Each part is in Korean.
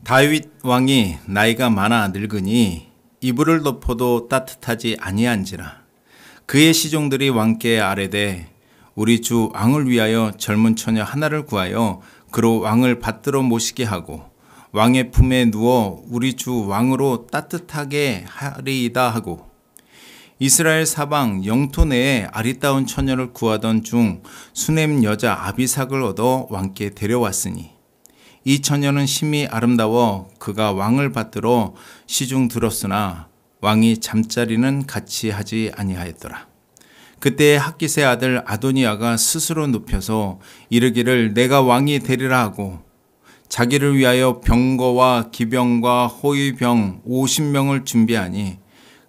다윗 왕이 나이가 많아 늙으니 이불을 덮어도 따뜻하지 아니한지라. 그의 시종들이 왕께 아뢰되 우리 주 왕을 위하여 젊은 처녀 하나를 구하여 그로 왕을 받들어 모시게 하고 왕의 품에 누워 우리 주 왕으로 따뜻하게 하리이다 하고, 이스라엘 사방 영토 내에 아리따운 처녀를 구하던 중 수넴 여자 아비삭을 얻어 왕께 데려왔으니 이 처녀는 심히 아름다워 그가 왕을 받들어 시중 들었으나 왕이 잠자리는 같이 하지 아니하였더라. 그때 학깃의 아들 아도니아가 스스로 눕혀서 이르기를 내가 왕이 되리라 하고 자기를 위하여 병거와 기병과 호위병 50명을 준비하니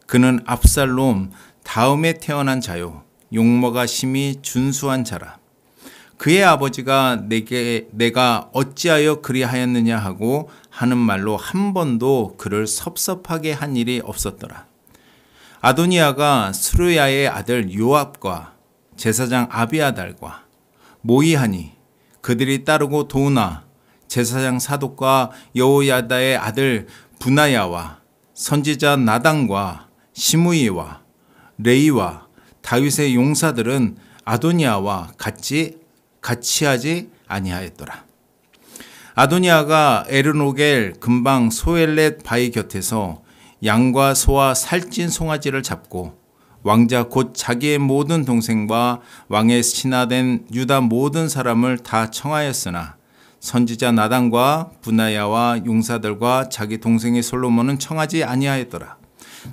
그는 압살롬 다음에 태어난 자요 용모가 심히 준수한 자라. 그의 아버지가 내가 어찌하여 그리하였느냐 하고 하는 말로 한 번도 그를 섭섭하게 한 일이 없었더라. 아도니아가 스루야의 아들 요압과 제사장 아비아달과 모이하니 그들이 따르고 도우나 제사장 사독과 여호야다의 아들 분하야와 선지자 나단과 시므이와 레이와 다윗의 용사들은 아도니아와 같이 하지 아니하였더라. 아도니아가 에르노겔 근방 소엘렛 바위 곁에서 양과 소와 살찐 송아지를 잡고 왕자 곧 자기의 모든 동생과 왕의 친하된 유다 모든 사람을 다 청하였으나 선지자 나단과 분하야와 용사들과 자기 동생의 솔로몬은 청하지 아니하였더라.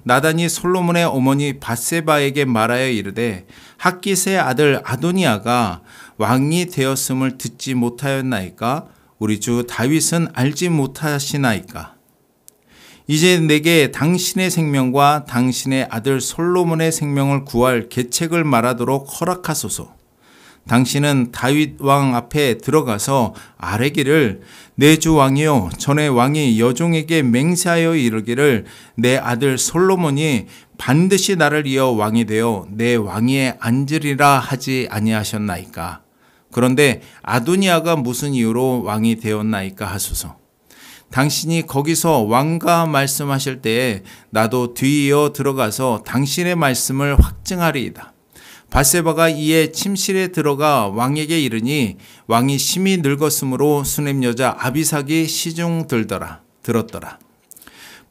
나단이 솔로몬의 어머니 밧세바에게 말하여 이르되 학깃의 아들 아도니아가 왕이 되었음을 듣지 못하였나이까? 우리 주 다윗은 알지 못하시나이까? 이제 내게 당신의 생명과 당신의 아들 솔로몬의 생명을 구할 계책을 말하도록 허락하소서. 당신은 다윗 왕 앞에 들어가서 아뢰기를 내 주 왕이요 전에 왕이 여종에게 맹세하여 이르기를 내 아들 솔로몬이 반드시 나를 이어 왕이 되어 내 왕위에 앉으리라 하지 아니하셨나이까? 그런데 아도니아가 무슨 이유로 왕이 되었나이까 하소서. 당신이 거기서 왕과 말씀하실 때에 나도 뒤이어 들어가서 당신의 말씀을 확증하리이다. 밧세바가 이에 침실에 들어가 왕에게 이르니 왕이 심히 늙었으므로 수넴 여자 아비삭이 시중 들었더라.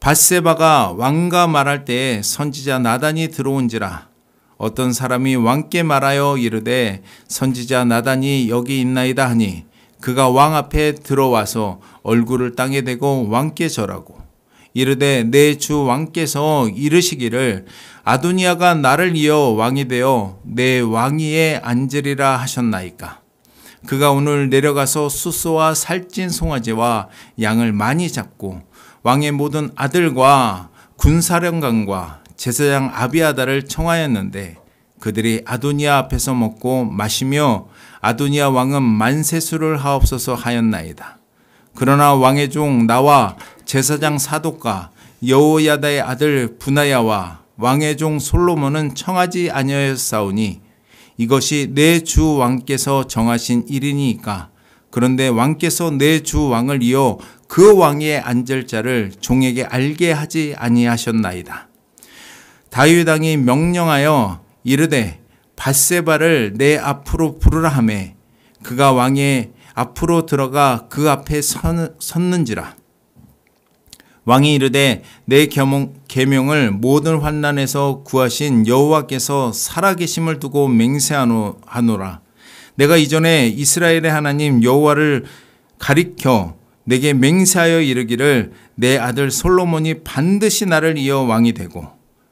밧세바가 왕과 말할 때에 선지자 나단이 들어온지라. 어떤 사람이 왕께 말하여 이르되 선지자 나단이 여기 있나이다 하니 그가 왕 앞에 들어와서 얼굴을 땅에 대고 왕께 절하고 이르되 내 주 왕께서 이르시기를 아도니아가 나를 이어 왕이 되어 내 왕위에 앉으리라 하셨나이까? 그가 오늘 내려가서 숫소와 살찐 송아지와 양을 많이 잡고 왕의 모든 아들과 군사령관과 제사장 아비아달을 청하였는데 그들이 아도니아 앞에서 먹고 마시며 아도니아 왕은 만세수를 하옵소서 하였나이다. 그러나 왕의 종 나와 제사장 사독과 여호야다의 아들 분하야와 왕의 종 솔로몬은 청하지 아니하였사오니 이것이 내 주 왕께서 정하신 일이니까. 그런데 왕께서 내 주 왕을 이어 그 왕위에 앉을 자를 종에게 알게 하지 아니하셨나이다. 다윗 왕이 명령하여 이르되 밧세바를 내 앞으로 부르라 하매 그가 왕의 앞으로 들어가 그 앞에 섰는지라. 왕이 이르되 내 계명을 모든 환난에서 구하신 여호와께서 살아계심을 두고 맹세하노라. 내가 이전에 이스라엘의 하나님 여호와를 가리켜 내게 맹세하여 이르기를 내 아들 솔로몬이 반드시 나를 이어 왕이 되고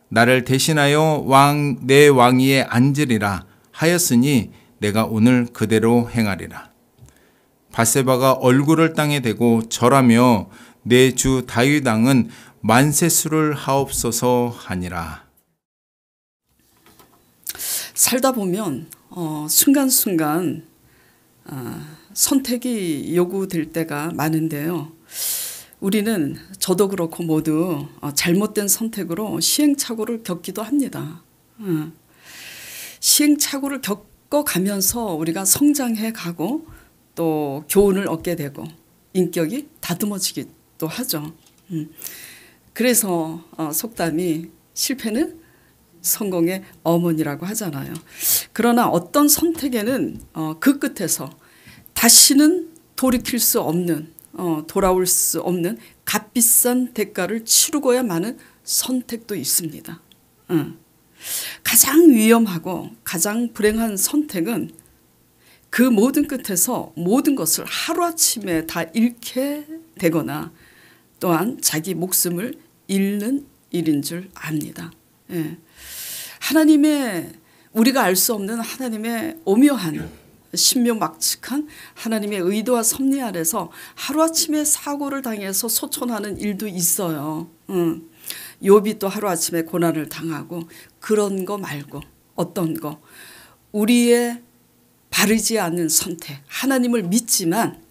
나를 대신하여 내 왕위에 앉으리라 하였으니 내가 오늘 그대로 행하리라. 밧세바가 얼굴을 땅에 대고 절하며 내 주 다윗 왕은 만세수를 하옵소서 하니라. 살다 보면 순간순간 선택이 요구될 때가 많은데요. 우리는 저도 그렇고 모두 잘못된 선택으로 시행착오를 겪기도 합니다. 시행착오를 겪어가면서 우리가 성장해 가고 또 교훈을 얻게 되고 인격이 다듬어지게 하기도 하죠. 그래서 속담이 실패는 성공의 어머니라고 하잖아요. 그러나 어떤 선택에는 그 끝에서 다시는 돌이킬 수 없는 돌아올 수 없는 값비싼 대가를 치르고야 마는 선택도 있습니다. 가장 위험하고 가장 불행한 선택은 그 모든 끝에서 모든 것을 하루아침에 다 잃게 되거나 또한 자기 목숨을 잃는 일인 줄 압니다. 예. 하나님의 우리가 알 수 없는 하나님의 오묘한 신묘막측한 하나님의 의도와 섭리 아래서 하루아침에 사고를 당해서 소천하는 일도 있어요. 욥이 또 하루아침에 고난을 당하고 그런 거 말고 어떤 거 우리의 바르지 않은 선택 하나님을 믿지만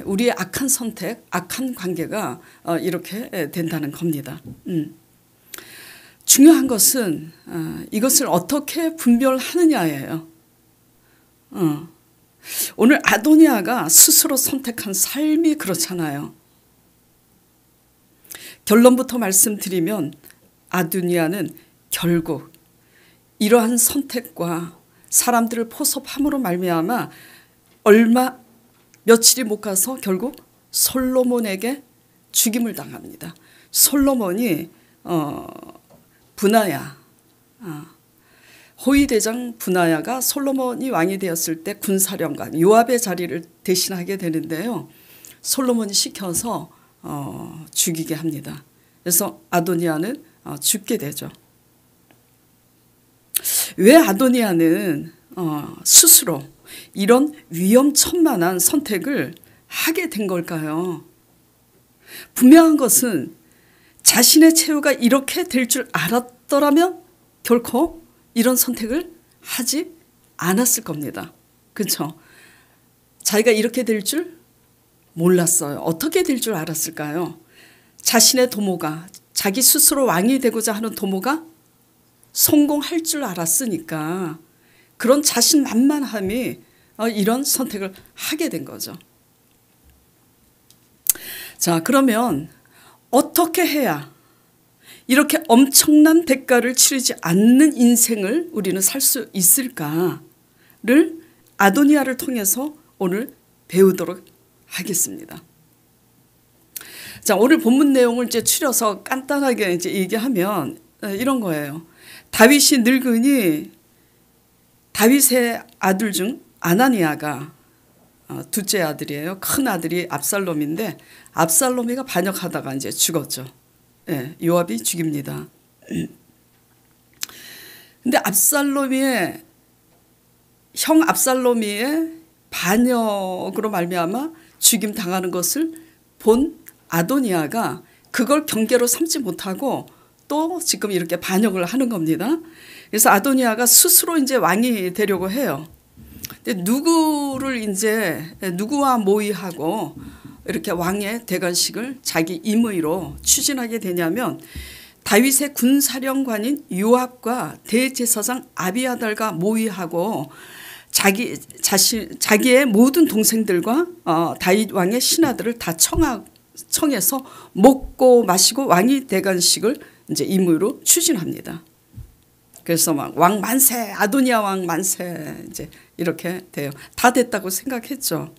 우리의 악한 선택 악한 관계가 이렇게 된다는 겁니다. 중요한 것은 이것을 어떻게 분별하느냐예요. 오늘 아도니아가 스스로 선택한 삶이 그렇잖아요. 결론부터 말씀드리면 아도니아는 결국 이러한 선택과 사람들을 포섭함으로 말미암아 며칠이 못 가서 결국 솔로몬에게 죽임을 당합니다. 솔로몬이 분하야 호위대장 분하야가 솔로몬이 왕이 되었을 때 군사령관 요압의 자리를 대신하게 되는데요. 솔로몬이 시켜서 죽이게 합니다. 그래서 아도니아는 죽게 되죠. 왜 아도니아는 스스로 이런 위험천만한 선택을 하게 된 걸까요? 분명한 것은 자신의 최후가 이렇게 될 줄 알았더라면 결코 이런 선택을 하지 않았을 겁니다. 그렇죠? 자기가 이렇게 될 줄 몰랐어요. 어떻게 될 줄 알았을까요? 자신의 도모가 자기 스스로 왕이 되고자 하는 도모가 성공할 줄 알았으니까 그런 자신만만함이 이런 선택을 하게 된 거죠. 자, 그러면 어떻게 해야 이렇게 엄청난 대가를 치르지 않는 인생을 우리는 살 수 있을까를 아도니아를 통해서 오늘 배우도록 하겠습니다. 자, 오늘 본문 내용을 이제 추려서 간단하게 이제 얘기하면 이런 거예요. 다윗이 늙으니 다윗의 아들 중 아나니아가 둘째 아들이에요. 큰 아들이 압살롬인데 압살롬이가 반역하다가 이제 죽었죠. 예, 요압이 죽입니다. 근데 형 압살롬이의 반역으로 말미암아 죽임 당하는 것을 본 아도니아가 그걸 경계로 삼지 못하고 또 지금 이렇게 반역을 하는 겁니다. 그래서 아도니아가 스스로 이제 왕이 되려고 해요. 근데 누구와 모의하고 이렇게 왕의 대관식을 자기 임의로 추진하게 되냐면 다윗의 군사령관인 요압과 대제사장 아비아달과 모의하고 자기의 모든 동생들과 다윗 왕의 신하들을 다 청해서 먹고 마시고 왕이 대관식을 이제 임의로 추진합니다. 그래서 막 왕 만세, 아도니아 왕 만세 이제 이렇게 돼요. 다 됐다고 생각했죠.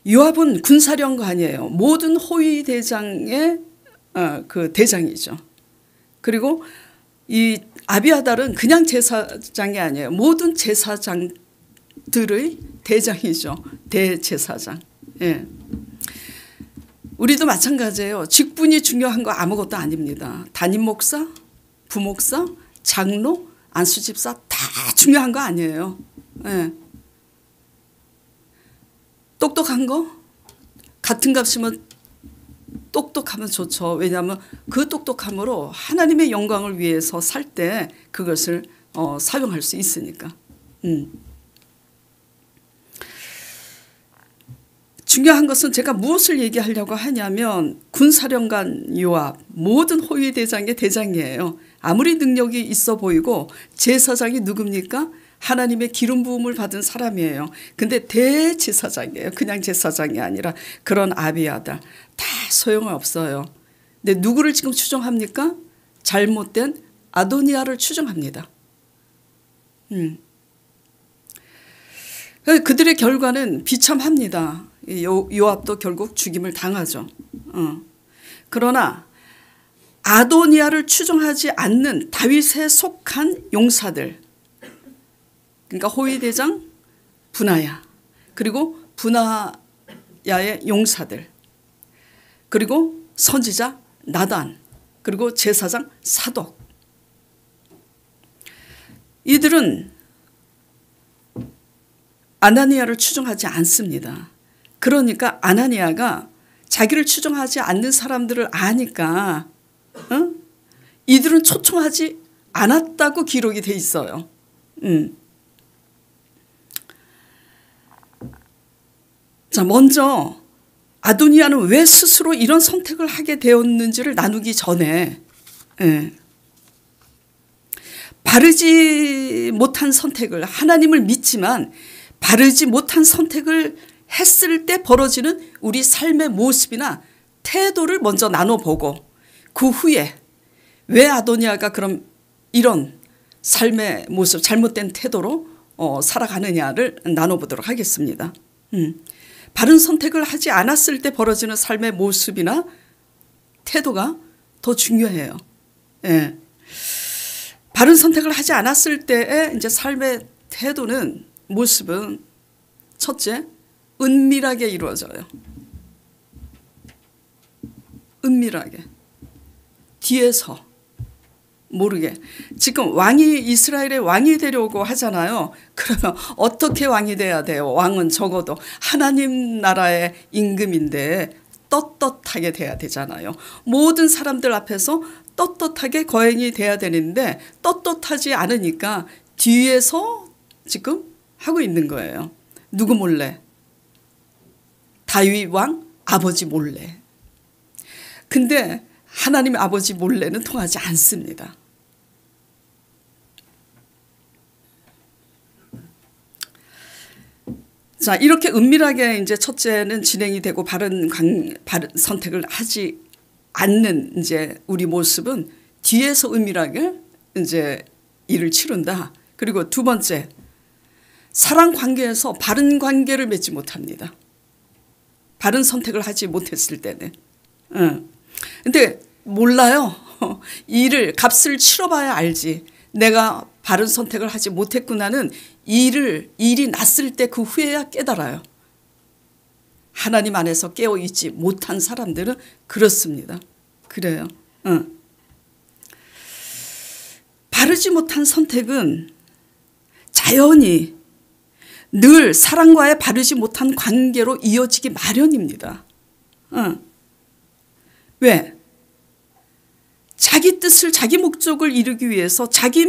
요압은 군사령관이에요. 모든 호위 대장의 그 대장이죠. 그리고 이 아비아달은 그냥 제사장이 아니에요. 모든 제사장들의 대장이죠. 대제사장. 예. 우리도 마찬가지예요. 직분이 중요한 거 아무것도 아닙니다. 담임 목사, 부목사, 장로, 안수집사 다 중요한 거 아니에요. 예. 똑똑한 거 같은 값이면 똑똑하면 좋죠. 왜냐하면 그 똑똑함으로 하나님의 영광을 위해서 살 때 그것을 사용할 수 있으니까. 중요한 것은 제가 무엇을 얘기하려고 하냐면 군사령관 요압 모든 호위대장의 대장이에요. 아무리 능력이 있어 보이고 제사장이 누굽니까? 하나님의 기름 부음을 받은 사람이에요. 근데 대제사장이에요. 그냥 제사장이 아니라 그런 아비아달. 다 소용없어요. 근데 누구를 지금 추종합니까? 잘못된 아도니아를 추종합니다. 그들의 결과는 비참합니다. 요압도 결국 죽임을 당하죠. 그러나 아도니아를 추종하지 않는 다윗에 속한 용사들, 그러니까 호위대장 분하야, 그리고 분하야의 용사들, 그리고 선지자 나단, 그리고 제사장 사독, 이들은 아나니아를 추종하지 않습니다. 그러니까 아나니아가 자기를 추종하지 않는 사람들을 아니까 이들은 초청하지 않았다고 기록이 돼 있어요. 자, 먼저 아도니아는 왜 스스로 이런 선택을 하게 되었는지를 나누기 전에 바르지 못한 선택을, 하나님을 믿지만 바르지 못한 선택을 했을 때 벌어지는 우리 삶의 모습이나 태도를 먼저 나눠보고 그 후에 왜 아도니아가 그럼 이런 삶의 모습, 잘못된 태도로 살아가느냐를 나눠보도록 하겠습니다. 바른 선택을 하지 않았을 때 벌어지는 삶의 모습이나 태도가 더 중요해요. 예. 바른 선택을 하지 않았을 때의 이제 삶의 태도는, 모습은 첫째, 은밀하게 이루어져요. 은밀하게. 뒤에서 모르게. 지금 왕이, 이스라엘의 왕이 되려고 하잖아요. 그러면 어떻게 왕이 돼야 돼요? 왕은 적어도 하나님 나라의 임금인데 떳떳하게 돼야 되잖아요. 모든 사람들 앞에서 떳떳하게 거행이 돼야 되는데 떳떳하지 않으니까 뒤에서 지금 하고 있는 거예요. 누구 몰래? 다윗 왕 아버지 몰래. 근데 하나님의 아버지 몰래는 통하지 않습니다. 자, 이렇게 은밀하게 이제 첫째는 진행이 되고 바른 선택을 하지 않는 이제 우리 모습은 뒤에서 은밀하게 이제 일을 치른다. 그리고 두 번째, 사랑 관계에서 바른 관계를 맺지 못합니다. 바른 선택을 하지 못했을 때는. 근데 몰라요. 일을, 값을 치러봐야 알지. 내가 바른 선택을 하지 못했구나는 일이 났을 때 그 후에야 깨달아요. 하나님 안에서 깨어있지 못한 사람들은 그렇습니다. 그래요. 바르지 못한 선택은 자연히 늘 사랑과의 바르지 못한 관계로 이어지기 마련입니다. 왜? 자기 뜻을, 자기 목적을 이루기 위해서 자기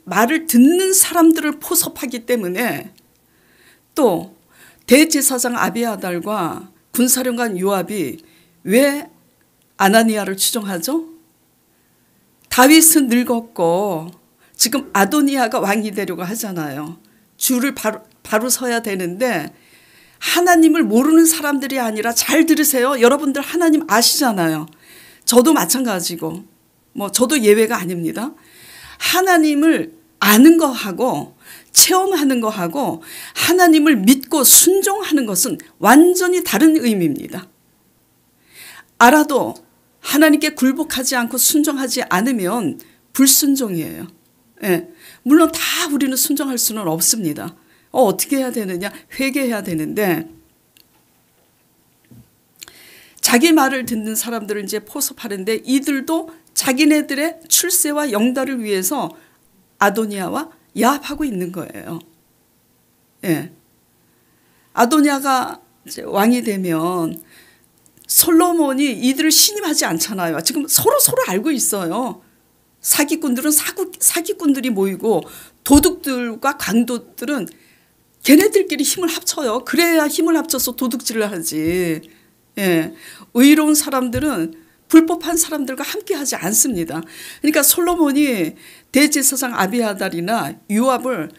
말을 듣는 사람들을 포섭하기 때문에, 또 대제사장 아비아달과 군사령관 요압이 왜 아나니아를 추종하죠? 다윗은 늙었고 지금 아도니아가 왕이 되려고 하잖아요. 줄을 바로 서야 되는데 하나님을 모르는 사람들이 아니라, 잘 들으세요. 여러분들 하나님 아시잖아요. 저도 마찬가지고 저도 예외가 아닙니다. 하나님을 아는 거하고 체험하는 거하고 하나님을 믿고 순종하는 것은 완전히 다른 의미입니다. 알아도 하나님께 굴복하지 않고 순종하지 않으면 불순종이에요. 예. 물론 다 우리는 순종할 수는 없습니다. 어떻게 해야 되느냐? 회개해야 되는데, 자기 말을 듣는 사람들을 이제 포섭하는데 이들도 자기네들의 출세와 영달을 위해서 아도니아와 야합하고 있는 거예요. 예. 아도니아가 이제 왕이 되면 솔로몬이 이들을 신임하지 않잖아요. 지금 서로 알고 있어요. 사기꾼들은 사기꾼들이 모이고 도둑들과 강도들은 걔네들끼리 힘을 합쳐요. 그래야 힘을 합쳐서 도둑질을 하지. 예. 의로운 사람들은 불법한 사람들과 함께하지 않습니다. 그러니까 솔로몬이 대제사장 아비아달이나 요압을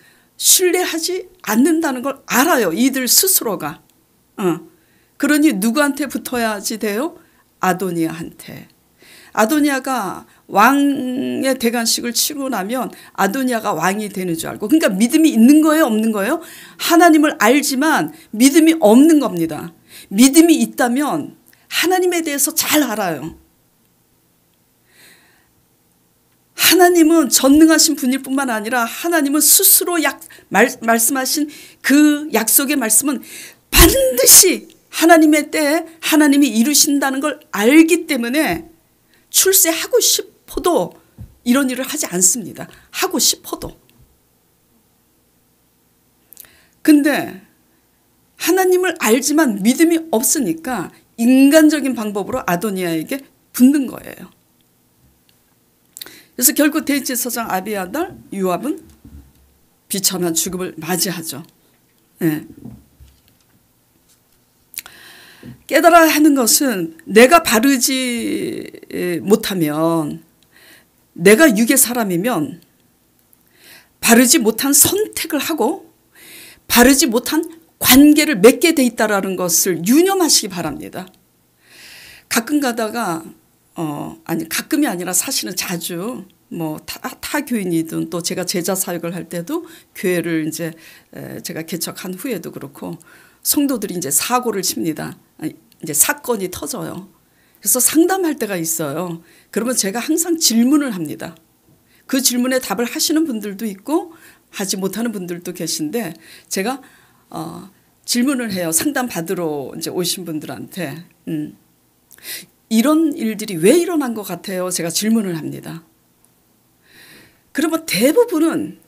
신뢰하지 않는다는 걸 알아요. 이들 스스로가. 그러니 누구한테 붙어야지 돼요? 아도니아한테. 아도니아가 왕의 대관식을 치고 나면 아도니아가 왕이 되는 줄 알고, 그러니까 믿음이 있는 거예요, 없는 거예요? 하나님을 알지만 믿음이 없는 겁니다. 믿음이 있다면 하나님에 대해서 잘 알아요. 하나님은 전능하신 분일 뿐만 아니라 하나님은 스스로 말씀하신 그 약속의 말씀은 반드시 하나님의 때에 하나님이 이루신다는 걸 알기 때문에 출세하고 싶어도 이런 일을 하지 않습니다. 하고 싶어도. 근데 하나님을 알지만 믿음이 없으니까 인간적인 방법으로 아도니아에게 붙는 거예요. 그래서 결국 대제사장 아비아달, 요압은 비참한 죽음을 맞이하죠. 네. 깨달아야 하는 것은 내가 바르지 못하면, 내가 육의 사람이면 바르지 못한 선택을 하고 바르지 못한 관계를 맺게 돼 있다는 것을 유념하시기 바랍니다. 가끔 가다가 가끔이 아니라 사실은 자주 타 교인이든 또 제가 제자 사역을 할 때도 교회를 이제 제가 개척한 후에도 그렇고 성도들이 이제 사고를 칩니다. 이제 사건이 터져요. 그래서 상담할 때가 있어요. 그러면 제가 항상 질문을 합니다. 그 질문에 답을 하시는 분들도 있고 하지 못하는 분들도 계신데 제가 질문을 해요. 상담 받으러 이제 오신 분들한테 이런 일들이 왜 일어난 것 같아요? 제가 질문을 합니다. 그러면 대부분은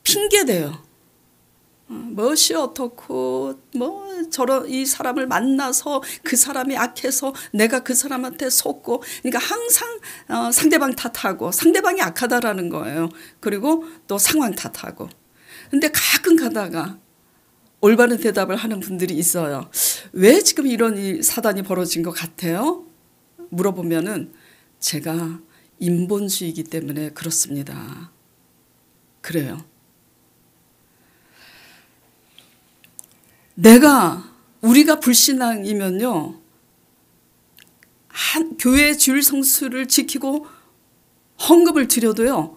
핑계대요. 무엇이 어떻고 저런 이 사람을 만나서 그 사람이 악해서 내가 그 사람한테 속고, 그러니까 항상 상대방 탓하고 상대방이 악하다라는 거예요. 그리고 또 상황 탓하고. 근데 가끔 가다가 올바른 대답을 하는 분들이 있어요. 왜 지금 이런 사단이 벌어진 것 같아요? 물어보면은 제가 인본주의이기 때문에 그렇습니다. 그래요. 우리가 불신앙이면요, 교회 주일 성수를 지키고 헌금을 드려도요,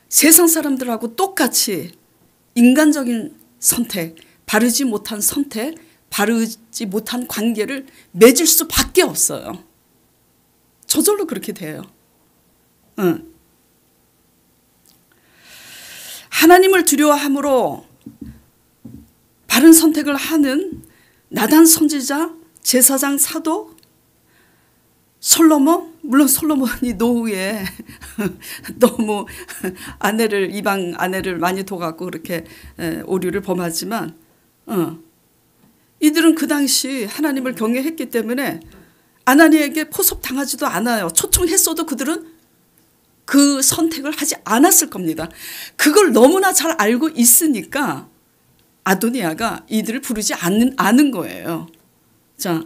세상 사람들하고 똑같이 인간적인 선택, 바르지 못한 선택, 바르지 못한 관계를 맺을 수밖에 없어요. 저절로 그렇게 돼요. 하나님을 두려워함으로 바른 선택을 하는 나단 선지자, 제사장, 사도, 솔로몬, 물론 솔로몬이 노후에 너무 이방 아내를 많이 둬갖고 그렇게 오류를 범하지만 이들은 그 당시 하나님을 경외했기 때문에 아나니에게 포섭당하지도 않아요. 초청했어도 그들은 그 선택을 하지 않았을 겁니다. 그걸 너무나 잘 알고 있으니까 아도니아가 이들을 부르지 않은 거예요. 자,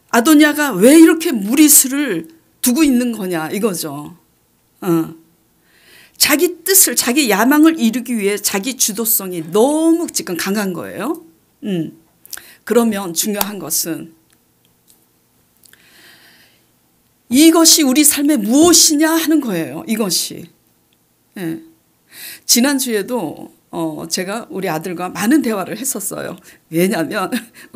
아도니아가 왜 이렇게 무리수를 두고 있는 거냐 이거죠. 자기 뜻을, 자기 야망을 이루기 위해 자기 주도성이 너무 지금 강한 거예요. 그러면 중요한 것은 이것이 우리 삶의 무엇이냐 하는 거예요. 이것이. 예. 지난주에도 제가 우리 아들과 많은 대화를 했었어요. 왜냐하면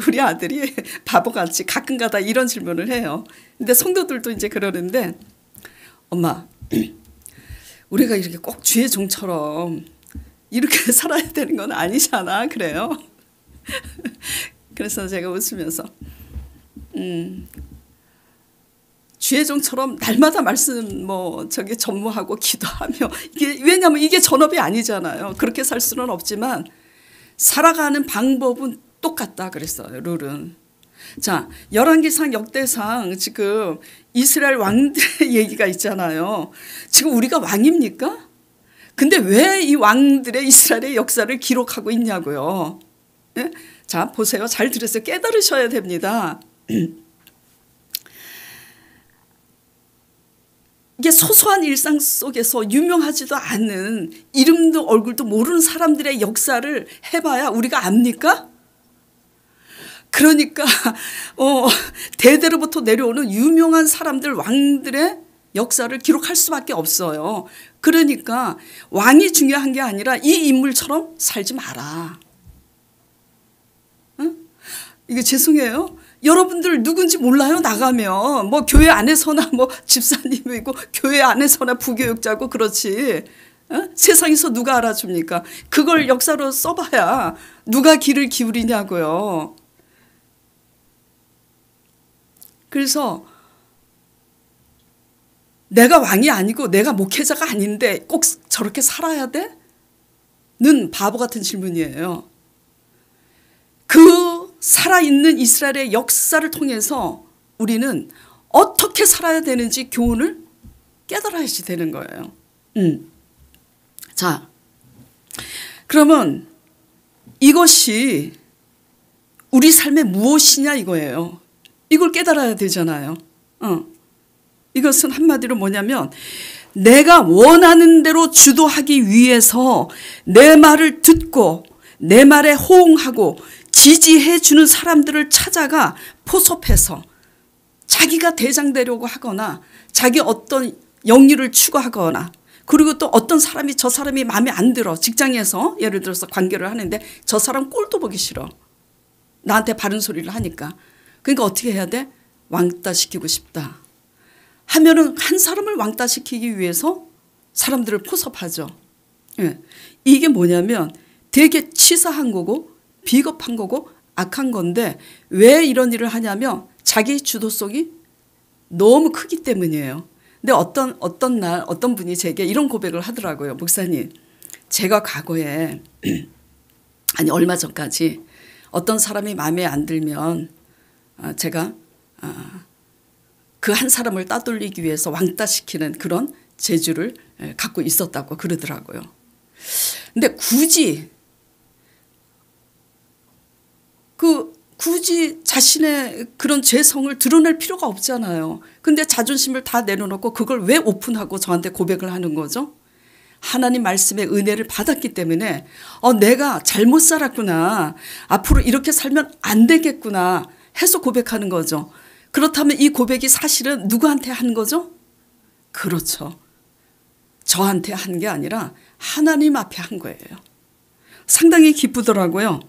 우리 아들이 바보같이 가끔가다 이런 질문을 해요. 근데 성도들도 이제 그러는데, 엄마, 우리가 이렇게 꼭 주의 종처럼 이렇게 살아야 되는 건 아니잖아. 그래요. 그래서 제가 웃으면서 주의 종처럼 날마다 말씀 전무하고 기도하며, 왜냐하면 이게 전업이 아니잖아요. 그렇게 살 수는 없지만 살아가는 방법은 똑같다 그랬어요. 룰은. 자, 열왕기상 역대상 지금 이스라엘 왕들의 얘기가 있잖아요. 지금 우리가 왕입니까? 근데 왜 이 왕들의 이스라엘의 역사를 기록하고 있냐고요. 네? 자, 보세요. 잘 들으세요. 깨달으셔야 됩니다. 이게 소소한 일상 속에서 유명하지도 않은 이름도 얼굴도 모르는 사람들의 역사를 해봐야 우리가 압니까? 그러니까 대대로부터 내려오는 유명한 사람들 왕들의 역사를 기록할 수밖에 없어요. 그러니까 왕이 중요한 게 아니라 이 인물처럼 살지 마라. 응? 이거 죄송해요. 여러분들 누군지 몰라요. 나가면 뭐 교회 안에서나 뭐 집사님이고 교회 안에서나 부교육자고 그렇지. 세상에서 누가 알아줍니까? 그걸 역사로 써봐야 누가 귀를 기울이냐고요. 그래서 내가 왕이 아니고 내가 목회자가 아닌데 꼭 저렇게 살아야 돼? 는 바보 같은 질문이에요. 그 살아있는 이스라엘의 역사를 통해서 우리는 어떻게 살아야 되는지 교훈을 깨달아야지 되는 거예요. 자, 그러면 이것이 우리 삶의 무엇이냐 이거예요. 이걸 깨달아야 되잖아요. 이것은 한마디로 뭐냐면 내가 원하는 대로 주도하기 위해서 내 말을 듣고 내 말에 호응하고 지지해 주는 사람들을 찾아가 포섭해서 자기가 대장 되려고 하거나 자기 어떤 영리를 추구하거나 그리고 또 어떤 사람이 저 사람이 마음에 안 들어. 직장에서 예를 들어서 관계를 하는데 저 사람 꼴도 보기 싫어. 나한테 바른 소리를 하니까. 그러니까 어떻게 해야 돼? 왕따시키고 싶다 하면은 한 사람을 왕따시키기 위해서 사람들을 포섭하죠. 예. 이게 뭐냐면 되게 치사한 거고 비겁한 거고 악한 건데 왜 이런 일을 하냐면 자기 주도성이 너무 크기 때문이에요. 근데 어떤 날 어떤 분이 제게 이런 고백을 하더라고요. 목사님, 제가 과거에 아니 얼마 전까지 어떤 사람이 마음에 안 들면 제가 그 한 사람을 따돌리기 위해서 왕따시키는 그런 재주를 갖고 있었다고 그러더라고요. 근데 굳이 자신의 그런 죄성을 드러낼 필요가 없잖아요. 근데 자존심을 다 내려놓고 그걸 왜 오픈하고 저한테 고백을 하는 거죠? 하나님 말씀의 은혜를 받았기 때문에 내가 잘못 살았구나. 앞으로 이렇게 살면 안 되겠구나 해서 고백하는 거죠. 그렇다면 이 고백이 사실은 누구한테 한 거죠? 그렇죠. 저한테 한 게 아니라 하나님 앞에 한 거예요. 상당히 기쁘더라고요.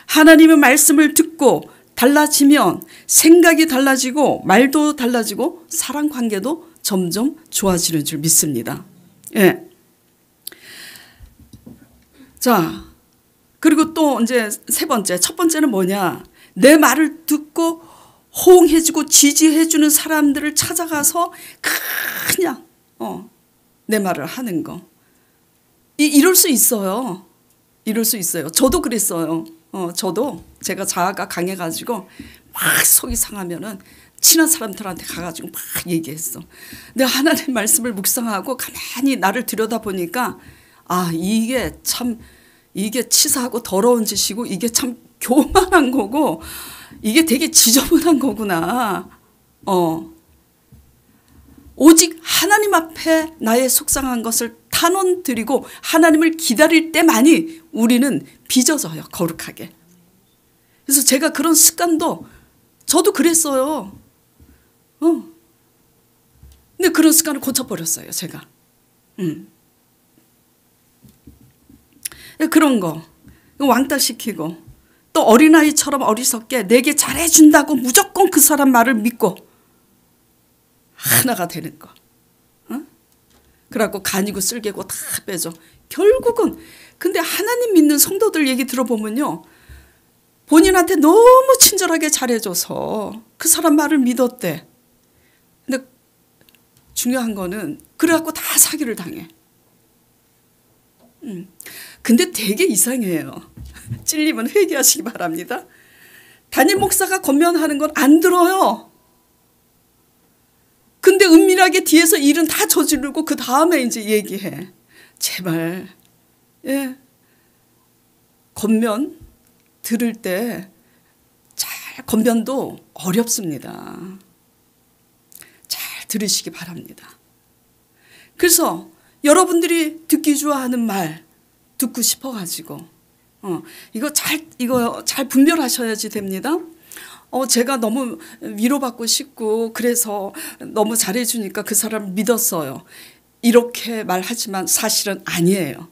하나님의 말씀을 듣고 달라지면 생각이 달라지고 말도 달라지고 사랑 관계도 점점 좋아지는 줄 믿습니다. 예. 자, 그리고 또 이제 세 번째, 첫 번째는 뭐냐? 내 말을 듣고 호응해주고 지지해주는 사람들을 찾아가서 그냥 내 말을 하는 거. 이럴 수 있어요. 이럴 수 있어요. 저도 그랬어요. 저도 제가 자아가 강해가지고 막 속이 상하면은 친한 사람들한테 가가지고 막 얘기했어. 근데 하나님 말씀을 묵상하고 가만히 나를 들여다보니까 이게 치사하고 더러운 짓이고 이게 참 교만한 거고 이게 되게 지저분한 거구나. 오직 하나님 앞에 나의 속상한 것을 탄원 드리고 하나님을 기다릴 때만이 우리는 빚어져요. 거룩하게. 그래서 제가 그런 습관도 저도 그랬어요. 근데 그런 습관을 고쳐버렸어요. 제가. 그런 거 왕따시키고 또 어린아이처럼 어리석게 내게 잘해준다고 무조건 그 사람 말을 믿고 하나가 되는 거. 그래갖고 간이고 쓸개고 다 빼죠. 결국은 근데 하나님 믿는 성도들 얘기 들어보면요. 본인한테 너무 친절하게 잘해줘서 그 사람 말을 믿었대. 근데 중요한 거는 그래갖고 다 사기를 당해. 근데 되게 이상해요. 찔리면 회개하시기 바랍니다. 담임 목사가 권면하는 건 안 들어요. 근데 은밀하게 뒤에서 일은 다 저지르고 그 다음에 이제 얘기해. 제발, 예. 권면 들을 때 잘 권면도 어렵습니다. 잘 들으시기 바랍니다. 그래서 여러분들이 듣기 좋아하는 말 듣고 싶어가지고 이거 잘 분별하셔야지 됩니다. 제가 너무 위로받고 싶고 그래서 너무 잘해주니까 그 사람 믿었어요. 이렇게 말하지만 사실은 아니에요.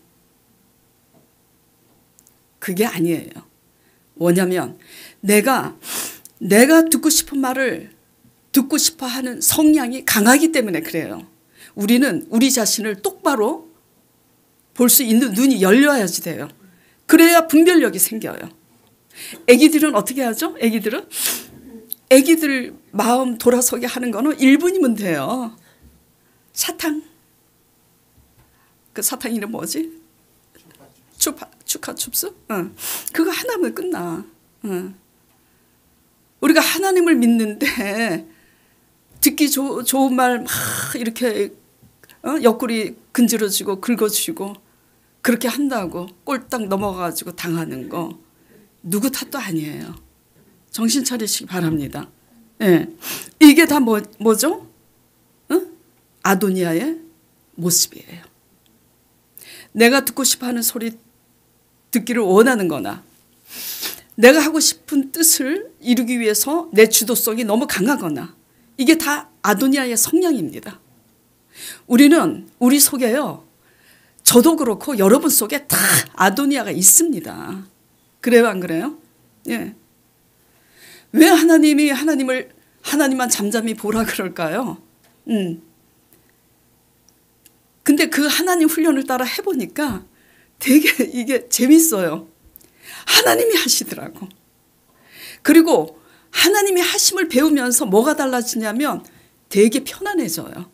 그게 아니에요. 뭐냐면 내가 듣고 싶은 말을 듣고 싶어 하는 성향이 강하기 때문에 그래요. 우리는 우리 자신을 똑바로 볼 수 있는 눈이 열려야지 돼요. 그래야 분별력이 생겨요. 애기들은 어떻게 하죠? 애기들 마음 돌아서게 하는 거는 1분이면 돼요. 사탕. 그 사탕 이름 뭐지? 추카춥스? 그거 하나면 끝나. 우리가 하나님을 믿는데 듣기 좋은 말 막 이렇게 옆구리 근질러지고 긁어주고 그렇게 한다고 꼴딱 넘어가가지고 당하는 거 누구 탓도 아니에요. 정신 차리시기 바랍니다. 예. 이게 다 뭐죠? 아도니아의 모습이에요. 내가 듣고 싶어하는 소리 듣기를 원하는 거나 내가 하고 싶은 뜻을 이루기 위해서 내 주도성이 너무 강하거나 이게 다 아도니아의 성향입니다. 우리 속에요. 저도 그렇고 여러분 속에 다 아도니아가 있습니다. 그래요 안 그래요? 예. 왜 하나님만 잠잠히 보라 그럴까요? 근데 그 하나님 훈련을 따라 해보니까 되게 이게 재밌어요. 하나님이 하시더라고. 그리고 하나님이 하심을 배우면서 뭐가 달라지냐면 되게 편안해져요.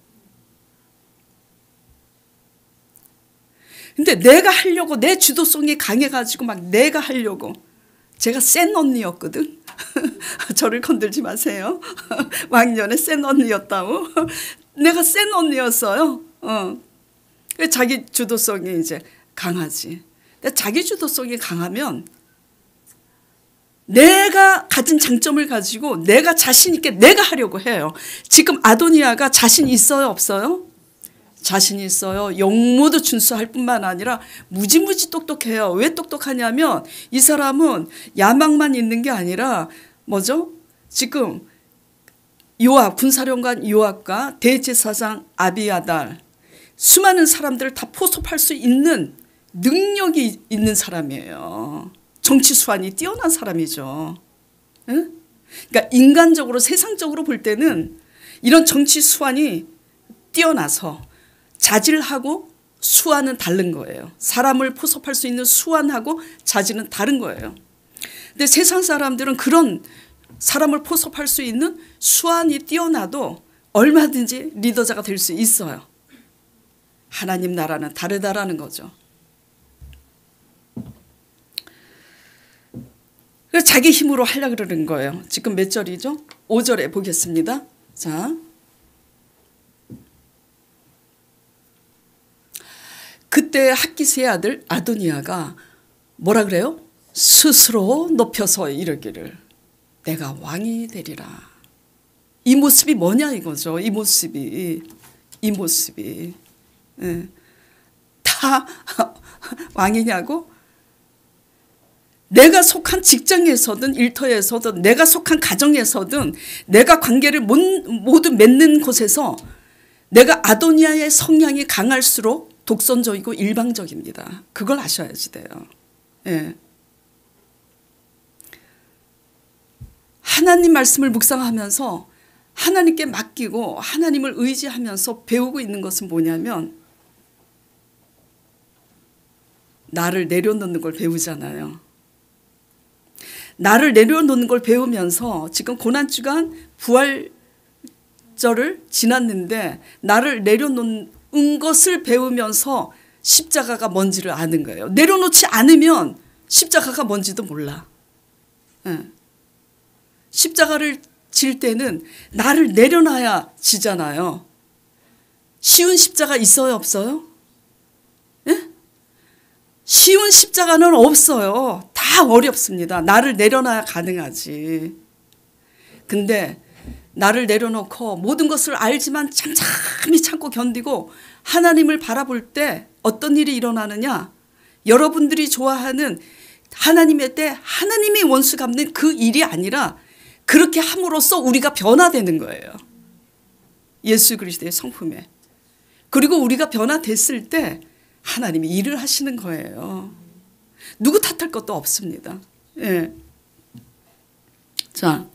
근데 내가 하려고 내 주도성이 강해가지고 막 내가 하려고 제가 센 언니였거든. 저를 건들지 마세요. 왕년에 센 언니였다고. 내가 센 언니였어요. 자기 주도성이 이제 강하지. 자기 주도성이 강하면 내가 가진 장점을 가지고 내가 자신 있게 내가 하려고 해요. 지금 아도니아가 자신 있어요 없어요? 자신 있어요. 용모도 준수할 뿐만 아니라 무지무지 똑똑해요. 왜 똑똑하냐면 이 사람은 야망만 있는 게 아니라 뭐죠? 지금 요압 군사령관 요압과 대제사장 아비아달 수많은 사람들을 다 포섭할 수 있는 능력이 있는 사람이에요. 정치 수완이 뛰어난 사람이죠. 응? 그러니까 인간적으로 세상적으로 볼 때는 이런 정치 수완이 뛰어나서 자질하고 수완은 다른 거예요. 사람을 포섭할 수 있는 수완하고 자질은 다른 거예요. 근데 세상 사람들은 그런 사람을 포섭할 수 있는 수완이 뛰어나도 얼마든지 리더자가 될 수 있어요. 하나님 나라는 다르다라는 거죠. 그래서 자기 힘으로 하려고 그러는 거예요. 지금 몇 절이죠? 5절에 보겠습니다. 자, 그때 학기스의 아들 아도니아가 뭐라 그래요? 스스로 높여서 이르기를 내가 왕이 되리라. 이 모습이 뭐냐 이거죠. 이 모습이 예. 다 왕이냐고? 내가 속한 직장에서든 일터에서든 내가 속한 가정에서든 내가 관계를 모두 맺는 곳에서 내가 아도니아의 성향이 강할수록 독선적이고 일방적입니다. 그걸 아셔야지 돼요. 예. 하나님 말씀을 묵상하면서 하나님께 맡기고 하나님을 의지하면서 배우고 있는 것은 뭐냐면 나를 내려놓는 걸 배우잖아요. 나를 내려놓는 걸 배우면서 지금 고난주간 부활절을 지났는데 나를 내려놓는 것을 배우면서 십자가가 뭔지를 아는 거예요. 내려놓지 않으면 십자가가 뭔지도 몰라. 네. 십자가를 질 때는 나를 내려놔야 지잖아요. 쉬운 십자가 있어요 없어요? 네? 쉬운 십자가는 없어요. 다 어렵습니다. 나를 내려놔야 가능하지. 근데 나를 내려놓고 모든 것을 알지만 잠잠히 참고 견디고 하나님을 바라볼 때 어떤 일이 일어나느냐? 여러분들이 좋아하는 하나님의 때 하나님이 원수 갚는 그 일이 아니라 그렇게 함으로써 우리가 변화되는 거예요. 예수 그리스도의 성품에. 그리고 우리가 변화됐을 때 하나님이 일을 하시는 거예요. 누구 탓할 것도 없습니다. 예. 자,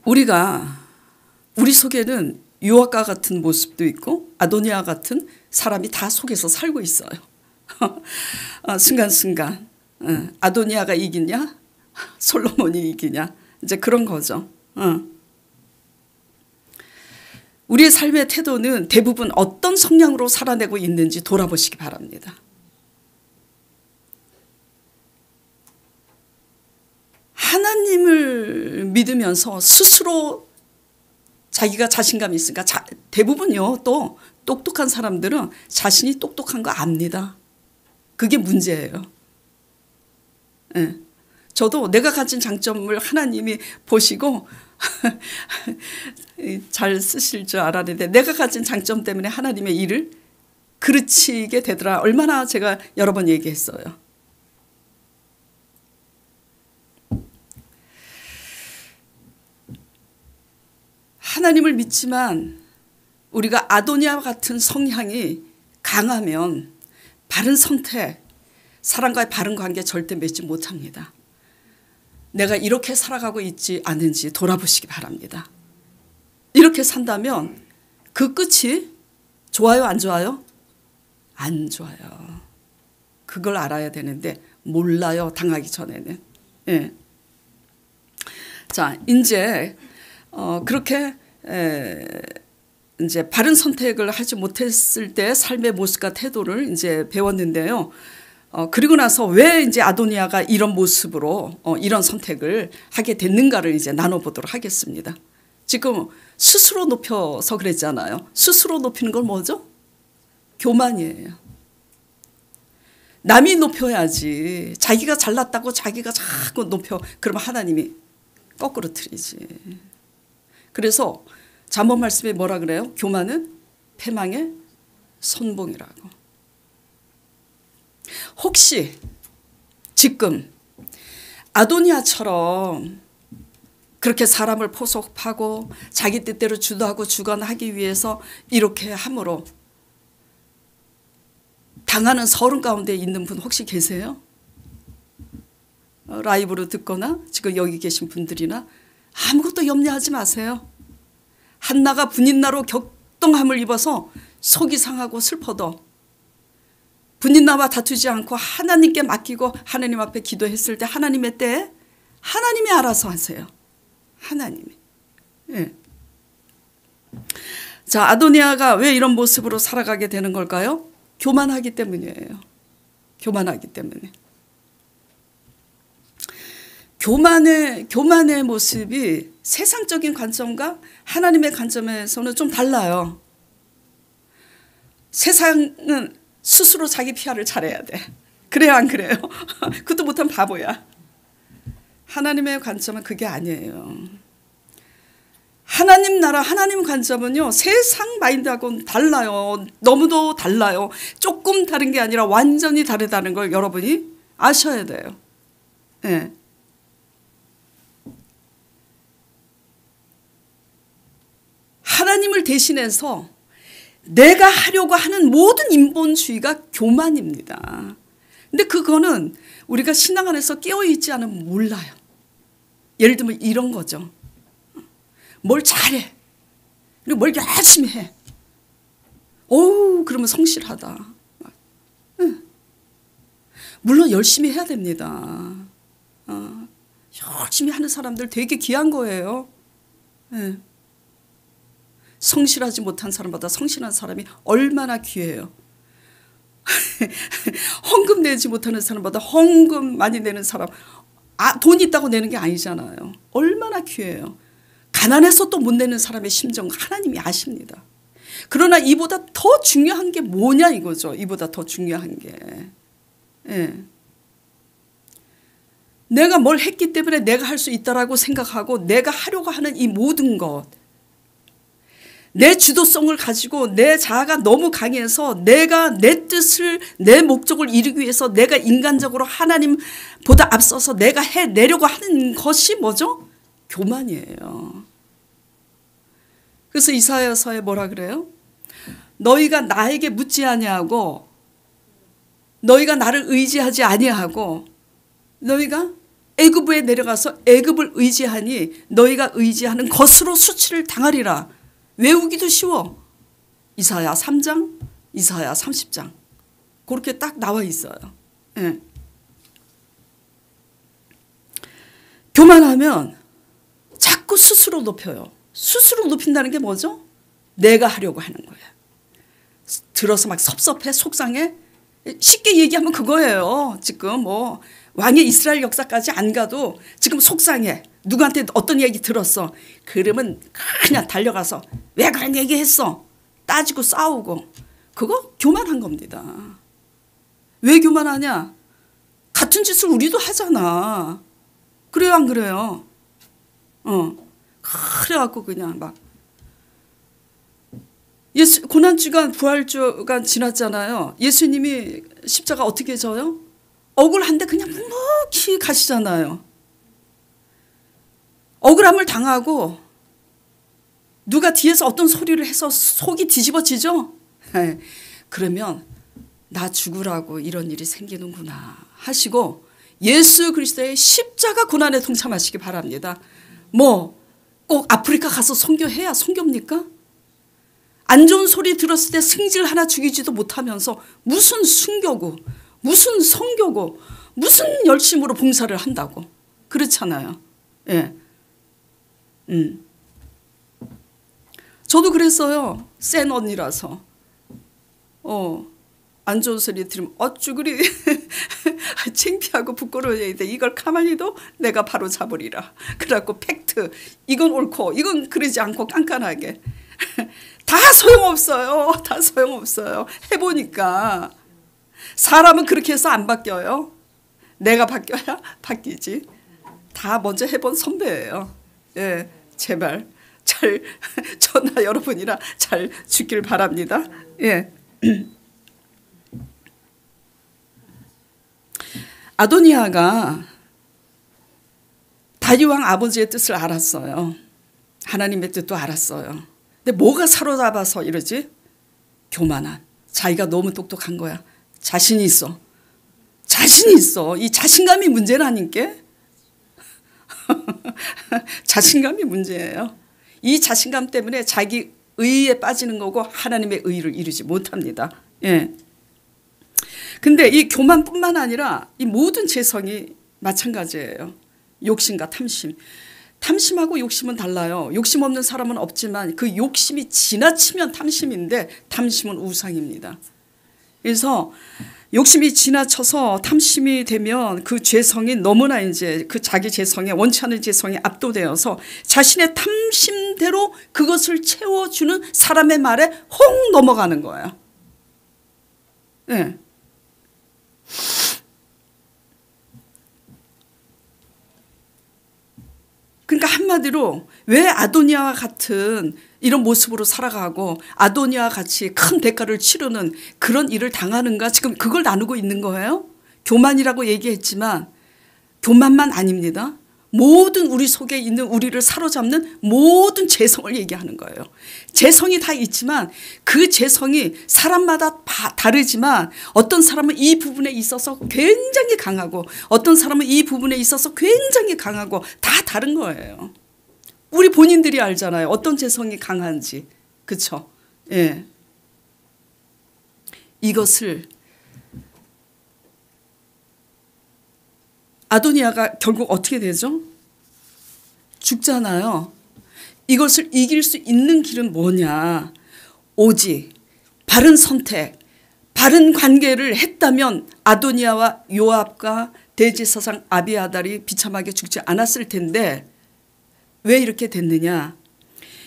우리 속에는 유아과 같은 모습도 있고 아도니아 같은 사람이 다 속에서 살고 있어요. 순간순간 아도니아가 이기냐 솔로몬이 이기냐 이제 그런 거죠. 우리의 삶의 태도는 대부분 어떤 성향으로 살아내고 있는지 돌아보시기 바랍니다. 하나님을 믿으면서 스스로 자기가 자신감이 있으니까 대부분요 또 똑똑한 사람들은 자신이 똑똑한 거 압니다. 그게 문제예요. 네. 저도 내가 가진 장점을 하나님이 보시고 잘 쓰실 줄 알았는데 내가 가진 장점 때문에 하나님의 일을 그르치게 되더라. 얼마나 제가 여러 번 얘기했어요. 하나님을 믿지만 우리가 아도니아 같은 성향이 강하면 바른 선택, 사람과의 바른 관계 절대 맺지 못합니다. 내가 이렇게 살아가고 있지 않은지 돌아보시기 바랍니다. 이렇게 산다면 그 끝이 좋아요, 안 좋아요? 안 좋아요. 그걸 알아야 되는데 몰라요, 당하기 전에는. 예. 자, 이제 그렇게 이제 바른 선택을 하지 못했을 때 삶의 모습과 태도를 이제 배웠는데요. 그리고 나서 왜 이제 아도니아가 이런 모습으로 이런 선택을 하게 됐는가를 이제 나눠보도록 하겠습니다. 지금 스스로 높여서 그랬잖아요. 스스로 높이는 건 뭐죠? 교만이에요. 남이 높여야지. 자기가 잘났다고 자기가 자꾸 높여. 그러면 하나님이 거꾸로 틀리지. 그래서 잠언 말씀에 뭐라 그래요? 교만은 패망의 선봉이라고. 혹시 지금 아도니아처럼 그렇게 사람을 포섭하고 자기 뜻대로 주도하고 주관하기 위해서 이렇게 함으로 당하는 서름 가운데 있는 분 혹시 계세요? 라이브로 듣거나 지금 여기 계신 분들이나 아무것도 염려하지 마세요. 한나가 분인나로 격동함을 입어서 속이 상하고 슬퍼도 분인나와 다투지 않고 하나님께 맡기고 하나님 앞에 기도했을 때 하나님의 때에 하나님이 알아서 하세요. 하나님이. 예. 자, 아도니아가 왜 이런 모습으로 살아가게 되는 걸까요? 교만하기 때문이에요. 교만하기 때문에. 교만의 모습이 세상적인 관점과 하나님의 관점에서는 좀 달라요. 세상은 스스로 자기 PR을 잘해야 돼. 그래요, 안 그래요? 그것도 못하면 바보야. 하나님의 관점은 그게 아니에요. 하나님 나라, 하나님 관점은요, 세상 마인드하고는 달라요. 너무도 달라요. 조금 다른 게 아니라 완전히 다르다는 걸 여러분이 아셔야 돼요. 네. 하나님을 대신해서 내가 하려고 하는 모든 인본주의가 교만입니다. 근데 그거는 우리가 신앙 안에서 깨어있지 않으면 몰라요. 예를 들면 이런 거죠. 뭘 잘해. 그리고 뭘 열심히 해. 어우, 그러면 성실하다. 물론 열심히 해야 됩니다. 열심히 하는 사람들 되게 귀한 거예요. 네. 성실하지 못한 사람보다 성실한 사람이 얼마나 귀해요. 헌금 내지 못하는 사람보다 헌금 많이 내는 사람, 돈 있다고 내는 게 아니잖아요. 얼마나 귀해요. 가난해서 또 못 내는 사람의 심정 하나님이 아십니다. 그러나 이보다 더 중요한 게 뭐냐 이거죠. 이보다 더 중요한 게. 예. 내가 뭘 했기 때문에 내가 할 수 있다라고 생각하고 내가 하려고 하는 이 모든 것, 내 주도성을 가지고 내 자아가 너무 강해서 내가 내 뜻을, 내 목적을 이루기 위해서 내가 인간적으로 하나님보다 앞서서 내가 해내려고 하는 것이 뭐죠? 교만이에요. 그래서 이사야서에 뭐라 그래요? 너희가 나에게 묻지 아니하고 너희가 나를 의지하지 아니하고 너희가 애굽에 내려가서 애굽을 의지하니 너희가 의지하는 것으로 수치를 당하리라. 외우기도 쉬워. 이사야 3장, 이사야 30장. 그렇게 딱 나와 있어요. 예. 교만하면 자꾸 스스로 높여요. 스스로 높인다는 게 뭐죠? 내가 하려고 하는 거예요. 들어서 막 섭섭해, 속상해. 쉽게 얘기하면 그거예요. 지금 뭐 왕의 이스라엘 역사까지 안 가도 지금 속상해. 누구한테 어떤 얘기 들었어. 그러면 그냥 달려가서 왜 그런 얘기 했어? 따지고 싸우고. 그거 교만한 겁니다. 왜 교만하냐? 같은 짓을 우리도 하잖아. 그래요, 안 그래요? 그래갖고 그냥 막 고난주간 부활주간 지났잖아요. 예수님이 십자가 어떻게 져요? 억울한데 그냥 묵묵히 가시잖아요. 억울함을 당하고 누가 뒤에서 어떤 소리를 해서 속이 뒤집어지죠? 그러면 나 죽으라고 이런 일이 생기는구나 하시고 예수 그리스도의 십자가 고난에 동참하시기 바랍니다. 뭐 꼭 아프리카 가서 선교해야 선교입니까? 안 좋은 소리 들었을 때 승질 하나 죽이지도 못하면서 무슨 순교고 무슨 선교고 무슨 열심으로 봉사를 한다고. 그렇잖아요. 예. 저도 그랬어요. 센 언니라서. 안 좋은 소리 들으면 어쭈 그리 창피하고 부끄러워야 돼. 이걸 가만히도 내가 바로 잡으리라. 그래갖고 팩트, 이건 옳고 이건 그러지 않고 깐깐하게. 다 소용없어요. 다 소용없어요. 해보니까. 사람은 그렇게 해서 안 바뀌어요. 내가 바뀌어야 바뀌지. 다 먼저 해본 선배예요. 예, 제발 저나 여러분이나 잘 죽길 바랍니다. 예. 아도니아가 다윗왕 아버지의 뜻을 알았어요. 하나님의 뜻도 알았어요. 근데 뭐가 사로잡아서 이러지? 교만한. 자기가 너무 똑똑한 거야. 자신이 있어. 자신이 있어. 이 자신감이 문제라니까. 자신감이 문제예요. 이 자신감 때문에 자기 의에 빠지는 거고 하나님의 의를 이루지 못합니다. 예. 근데 이 교만뿐만 아니라 이 모든 재성이 마찬가지예요. 욕심과 탐심. 탐심하고 욕심은 달라요. 욕심 없는 사람은 없지만 그 욕심이 지나치면 탐심인데 탐심은 우상입니다. 그래서 욕심이 지나쳐서 탐심이 되면 그 죄성이 너무나 이제 그 자기 재성에 원치 않은 재성에 압도되어서 자신의 탐심대로 그것을 채워주는 사람의 말에 홍 넘어가는 거예요. 네. 그러니까 한마디로 왜 아도니아와 같은 이런 모습으로 살아가고 아도니아와 같이 큰 대가를 치르는 그런 일을 당하는가, 지금 그걸 나누고 있는 거예요. 교만이라고 얘기했지만 교만만 아닙니다. 모든 우리 속에 있는 우리를 사로잡는 모든 재성을 얘기하는 거예요. 재성이 다 있지만 그 재성이 사람마다 다르지만 어떤 사람은 이 부분에 있어서 굉장히 강하고 어떤 사람은 이 부분에 있어서 굉장히 강하고 다 다른 거예요. 우리 본인들이 알잖아요. 어떤 재성이 강한지. 그렇죠? 예. 이것을 아도니아가 결국 어떻게 되죠? 죽잖아요. 이것을 이길 수 있는 길은 뭐냐? 오직 바른 선택, 바른 관계를 했다면 아도니아와 요압과 대제사장 아비아달이 비참하게 죽지 않았을 텐데 왜 이렇게 됐느냐?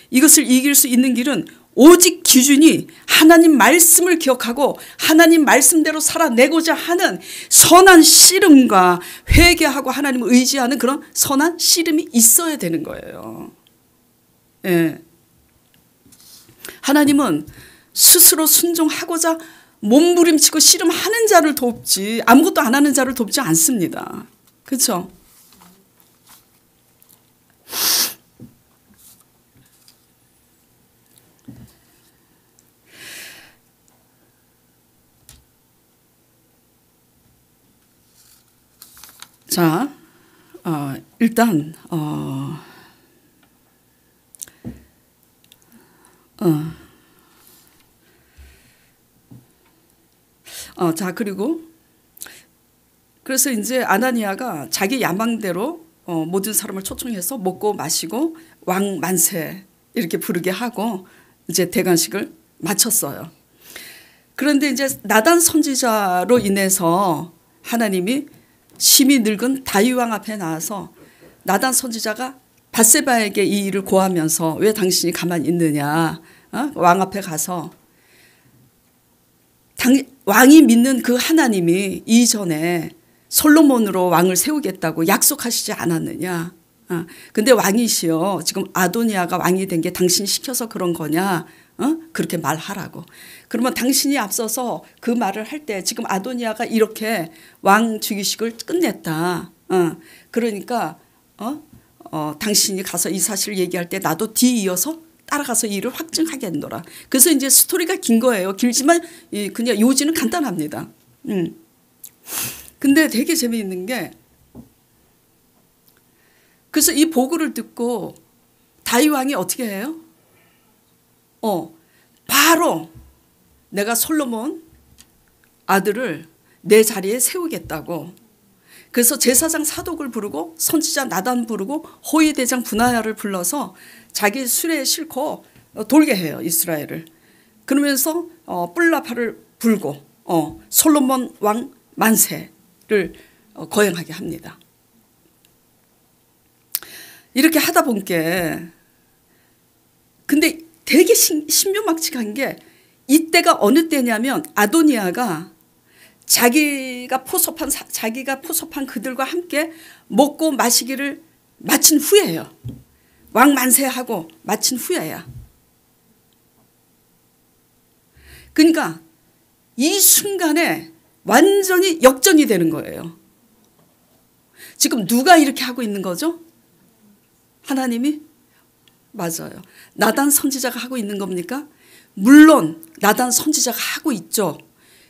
이것을 이길 수 있는 길은 오직 기준이 하나님 말씀을 기억하고 하나님 말씀대로 살아내고자 하는 선한 씨름과 회개하고 하나님을 의지하는 그런 선한 씨름이 있어야 되는 거예요. 예. 하나님은 스스로 순종하고자 몸부림치고 씨름하는 자를 돕지 아무것도 안 하는 자를 돕지 않습니다. 그렇죠? 자, 일단 자, 그리고 그래서 이제 아나니아가 자기 야망대로 모든 사람을 초청해서 먹고 마시고 왕 만세 이렇게 부르게 하고 이제 대관식을 마쳤어요. 그런데 이제 나단 선지자로 인해서 하나님이 심히 늙은 다윗 왕 앞에 나와서 나단 선지자가 밧세바에게 이 일을 고하면서 왜 당신이 가만히 있느냐, 왕 앞에 가서 왕이 믿는 그 하나님이 이전에 솔로몬으로 왕을 세우겠다고 약속하시지 않았느냐. 근데 왕이시여 지금 아도니아가 왕이 된 게 당신이 시켜서 그런 거냐. 그렇게 말하라고. 그러면 당신이 앞서서 그 말을 할 때 지금 아도니아가 이렇게 왕 즉위식을 끝냈다. 그러니까 당신이 가서 이 사실을 얘기할 때 나도 뒤이어서 따라가서 이 일을 확증하겠노라. 그래서 이제 스토리가 긴 거예요. 길지만 그냥 요지는 간단합니다. 근데 되게 재미있는 게 그래서 이 보고를 듣고 다윗 왕이 어떻게 해요? 바로 내가 솔로몬 아들을 내 자리에 세우겠다고. 그래서 제사장 사독을 부르고 선지자 나단 부르고 호위대장 분하야를 불러서 자기 수레에 싣고 돌게 해요. 이스라엘을. 그러면서 뿔나팔을 불고 솔로몬 왕 만세를 거행하게 합니다. 이렇게 하다 보니까 근데 되게 신묘막측한 게 이때가 어느 때냐면 아도니아가 자기가 포섭한 그들과 함께 먹고 마시기를 마친 후에요. 왕 만세하고 마친 후에야. 그러니까 이 순간에 완전히 역전이 되는 거예요. 지금 누가 이렇게 하고 있는 거죠? 하나님이? 맞아요. 나단 선지자가 하고 있는 겁니까? 물론 나단 선지자가 하고 있죠.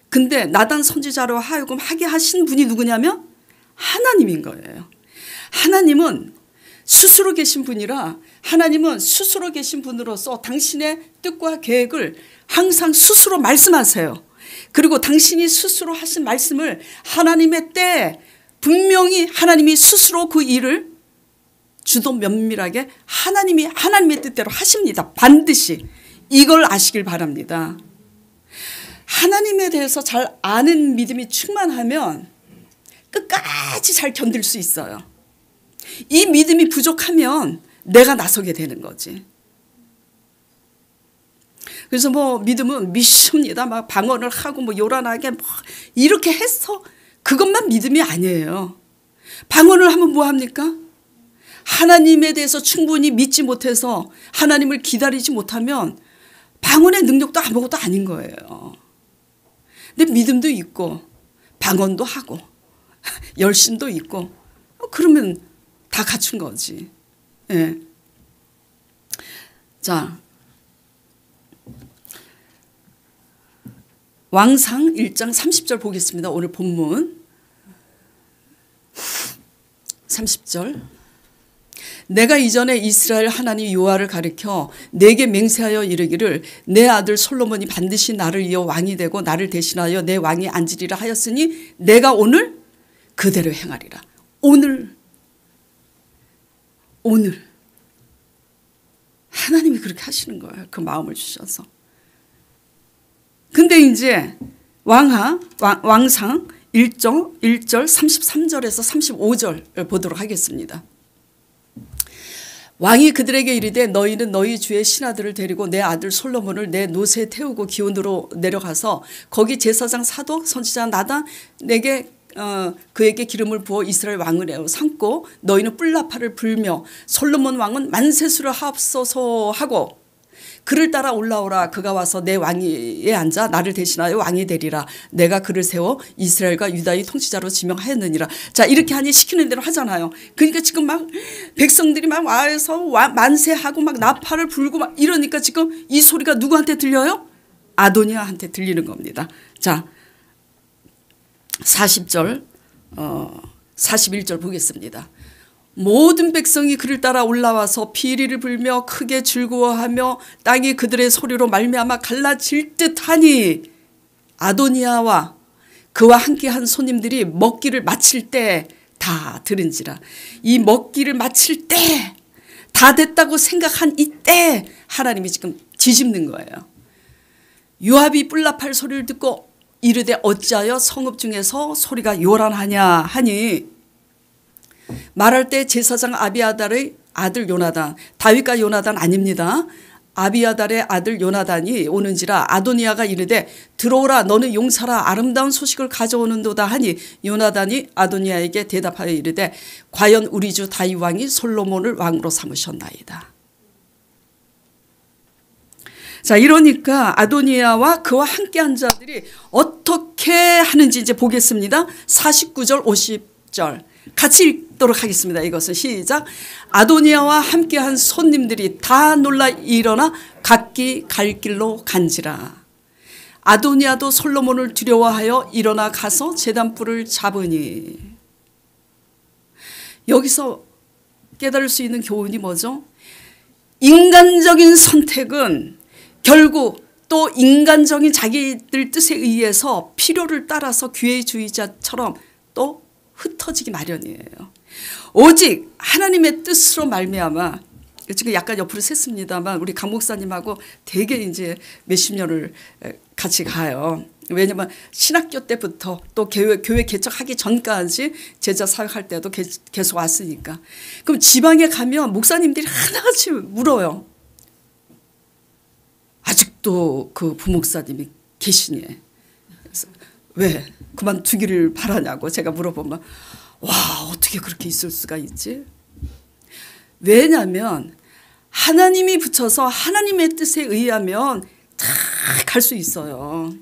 근데 나단 선지자로 하여금 하게 하신 분이 누구냐면 하나님인 거예요. 하나님은 스스로 계신 분이라 하나님은 스스로 계신 분으로서 당신의 뜻과 계획을 항상 스스로 말씀하세요. 그리고 당신이 스스로 하신 말씀을 하나님의 때에 분명히 하나님이 스스로 그 일을 주도 면밀하게 하나님의 뜻대로 하십니다. 반드시 이걸 아시길 바랍니다. 하나님에 대해서 잘 아는 믿음이 충만하면 끝까지 잘 견딜 수 있어요. 이 믿음이 부족하면 내가 나서게 되는 거지. 그래서 믿음은 믿습니다. 막 방언을 하고 요란하게 이렇게 해서 그것만 믿음이 아니에요. 방언을 하면 뭐 합니까? 하나님에 대해서 충분히 믿지 못해서 하나님을 기다리지 못하면 방언의 능력도 아무것도 아닌 거예요. 근데 믿음도 있고 방언도 하고 열심도 있고 그러면 다 갖춘 거지. 예. 자, 왕상 1장 30절 보겠습니다. 오늘 본문 30절. 내가 이전에 이스라엘 하나님 여호와를 가리켜 내게 맹세하여 이르기를 내 아들 솔로몬이 반드시 나를 이어 왕이 되고 나를 대신하여 내 왕이 앉으리라 하였으니 내가 오늘 그대로 행하리라. 오늘 하나님이 그렇게 하시는 거예요. 그 마음을 주셔서. 근데 이제 왕상 1절 33절에서 35절 보도록 하겠습니다. 왕이 그들에게 이르되 너희는 너희 주의 신하들을 데리고 내 아들 솔로몬을 내 노새에 태우고 기온으로 내려가서 거기 제사장 사독 선지자 나단 내게 그에게 기름을 부어 이스라엘 왕을 삼고 너희는 뿔나팔을 불며 솔로몬 왕은 만세수를 하옵소서 하고 그를 따라 올라오라. 그가 와서 내 왕위에 앉아 나를 대신하여 왕이 되리라. 내가 그를 세워 이스라엘과 유다의 통치자로 지명하였느니라. 자, 이렇게 하니 시키는 대로 하잖아요. 그러니까 지금 막 백성들이 막 와서 만세하고 막 나팔을 불고 막 이러니까 지금 이 소리가 누구한테 들려요? 아도니아한테 들리는 겁니다. 자, 40절 41절 보겠습니다. 모든 백성이 그를 따라 올라와서 비리를 불며 크게 즐거워하며 땅이 그들의 소리로 말미암아 갈라질 듯하니 아도니아와 그와 함께한 손님들이 먹기를 마칠 때 다 들은지라. 이 먹기를 마칠 때 다 됐다고 생각한 이때 하나님이 지금 뒤집는 거예요. 요압이 뿔나팔 소리를 듣고 이르되 어찌하여 성읍 중에서 소리가 요란하냐 하니 말할 때 제사장 아비아달의 아들 요나단, 다윗과 요나단 아닙니다. 아비아달의 아들 요나단이 오는지라 아도니아가 이르되 들어오라 너는 용사라 아름다운 소식을 가져오는도다 하니 요나단이 아도니아에게 대답하여 이르되 과연 우리 주 다윗 왕이 솔로몬을 왕으로 삼으셨나이다. 자, 이러니까 아도니아와 그와 함께한 자들이 어떻게 하는지 이제 보겠습니다. 49절 50절 같이 읽도록 하겠습니다. 이것은 시작. 아도니아와 함께한 손님들이 다 놀라 일어나 각기 갈 길로 간지라. 아도니아도 솔로몬을 두려워하여 일어나 가서 제단불을 잡으니. 여기서 깨달을 수 있는 교훈이 뭐죠? 인간적인 선택은 결국 또 인간적인 자기들 뜻에 의해서 필요를 따라서 기회주의자처럼 또 흩어지기 마련이에요. 오직 하나님의 뜻으로 말미암아 지금 약간 옆으로 샜습니다만 우리 강 목사님하고 되게 이제 몇십 년을 같이 가요. 왜냐면 신학교 때부터 또 교회 개척하기 전까지 제자 사역할 때도 계속 왔으니까. 그럼 지방에 가면 목사님들이 하나같이 물어요. 아직도 그 부목사님이 계시니? 왜 그만두기를 바라냐고 제가 물어보면 와 어떻게 그렇게 있을 수가 있지? 왜냐하면 하나님이 붙여서 하나님의 뜻에 의하면 다 갈 수 있어요.